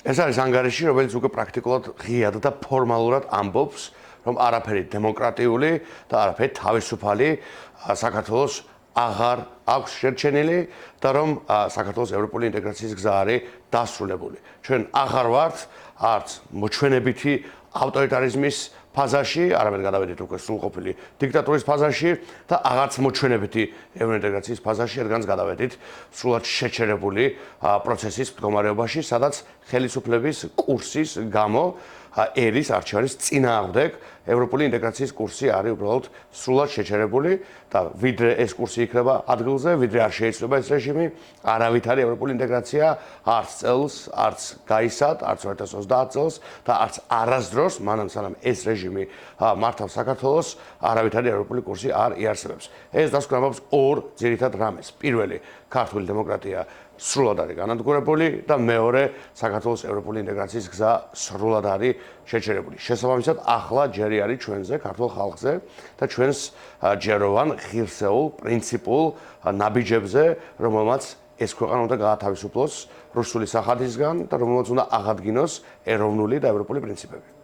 ეს არის ანგარიში, რომელიც უკვე პრაქტიკულად ღიად და ფორმალურად ამბობს, რომ არაფერი დემოკრატიული და არაფერი თავისუფალი საქართველოს აღარ აქვს შერჩენილი და რომ საქართველოს ევროპული ინტეგრაციის გზა არის დასრულებული. ჩვენ აღარ ვართ არც მოჩვენებითი ავტორიტარიზმის ფაზაში, არამედ გადავედით უკვე სრულყოფილი დიქტატურის ფაზაში და აღარც მოჩვენებითი ევროინტეგრაციის ფაზაში, რადგანაც გადავედით სრულად შეჩერებული პროცესის მდგომარეობაში, სადაც ხელისუფლების კურსის გამო ერის არჩევანის წინააღმდეგ ევროპული ინტეგრაციის კურსი არის უბრალოდ სრულად შეჩერებული და ვიდრე ეს კურსი იქნება ადგილზე, ვიდრე არ შეიცვლება ეს რეჟიმი, არავითარი ევროპული ინტეგრაცია არც წელს, არც გაისად, არც 2030 წელს და არც არასდროს, მანამ სანამ ეს რეჟიმი მართავს საქართველოს, არავითარი ევროპული კურსი არ იარსებებს. ეს დასკვნამობს ორ ძირითად რამეს. პირველი, ქართული დემოკრატია სრულად არის განადგურებული და მეორე, საქართველოს ევროპული ინტეგრაციის გზა სრულად არის შეჩერებული. შესაბამისად, ახლა ჯერი არის ჩვენზე, ქართულ ხალხზე და ჩვენს ჯეროვან, ღირსეულ, პრინციპულ ნაბიჯებზე, რომელმაც ეს ქვეყანა უნდა გაათავისუფლოს რუსული სახალხისგან და რომელმაც უნდა აღადგინოს ეროვნული და ევროპული პრინციპები.